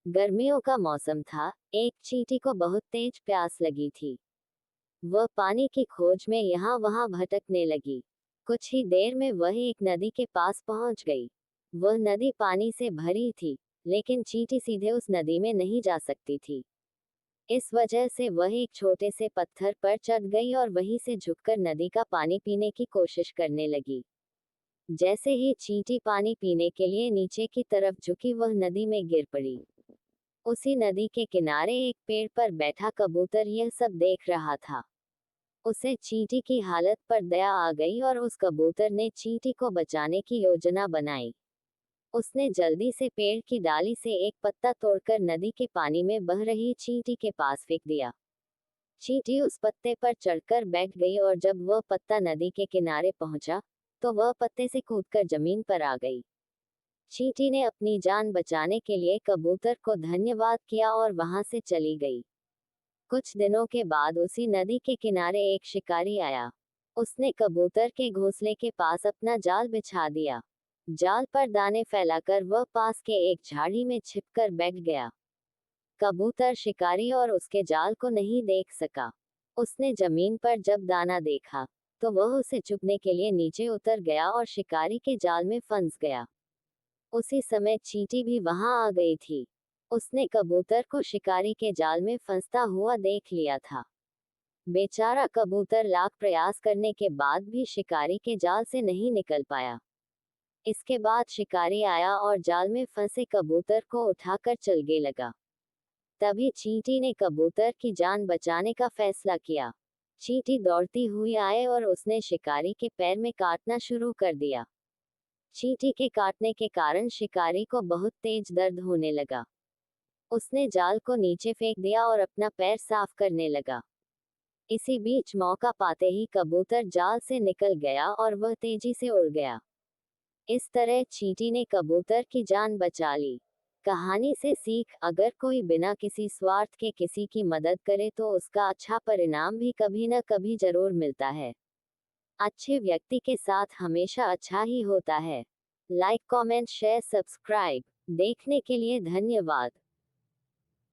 गर्मियों का मौसम था। एक चींटी को बहुत तेज प्यास लगी थी। वह पानी की खोज में यहाँ वहाँ भटकने लगी। कुछ ही देर में वह एक नदी के पास पहुंच गई। वह नदी पानी से भरी थी, लेकिन चींटी सीधे उस नदी में नहीं जा सकती थी। इस वजह से वह एक छोटे से पत्थर पर चढ़ गई और वहीं से झुककर नदी का पानी पीने की कोशिश करने लगी। जैसे ही चींटी पानी पीने के लिए नीचे की तरफ झुकी, वह नदी में गिर पड़ी। उसी नदी के किनारे एक पेड़ पर बैठा कबूतर यह सब देख रहा था। उसे चींटी की हालत पर दया आ गई और उस कबूतर ने चींटी को बचाने की योजना बनाई। उसने जल्दी से पेड़ की डाली से एक पत्ता तोड़कर नदी के पानी में बह रही चींटी के पास फेंक दिया। चींटी उस पत्ते पर चढ़कर बैठ गई और जब वह पत्ता नदी के किनारे पहुंचा, तो वह पत्ते से कूदकर जमीन पर आ गई। चींटी ने अपनी जान बचाने के लिए कबूतर को धन्यवाद किया और वहां से चली गई। कुछ दिनों के बाद उसी नदी के किनारे एक शिकारी आया। उसने कबूतर के घोंसले के पास अपना जाल बिछा दिया। जाल पर दाने फैलाकर वह पास के एक झाड़ी में छिपकर बैठ गया। कबूतर शिकारी और उसके जाल को नहीं देख सका। उसने जमीन पर जब दाना देखा, तो वह उसे चुगने के लिए नीचे उतर गया और शिकारी के जाल में फंस गया। उसी समय चींटी भी वहां आ गई थी। उसने कबूतर को शिकारी के जाल में फंसता हुआ देख लिया था। बेचारा कबूतर लाख प्रयास करने के बाद भी शिकारी के जाल से नहीं निकल पाया। इसके बाद शिकारी आया और जाल में फंसे कबूतर को उठाकर चलने लगा। तभी चींटी ने कबूतर की जान बचाने का फैसला किया। चींटी दौड़ती हुई आए और उसने शिकारी के पैर में काटना शुरू कर दिया। चींटी के काटने के कारण शिकारी को बहुत तेज दर्द होने लगा। उसने जाल को नीचे फेंक दिया और अपना पैर साफ करने लगा। इसी बीच मौका पाते ही कबूतर जाल से निकल गया और वह तेजी से उड़ गया। इस तरह चींटी ने कबूतर की जान बचा ली। कहानी से सीख, अगर कोई बिना किसी स्वार्थ के किसी की मदद करे तो उसका अच्छा परिणाम भी कभी न कभी जरूर मिलता है। अच्छे व्यक्ति के साथ हमेशा अच्छा ही होता है। Like, comment, share, subscribe. देखने के लिए धन्यवाद।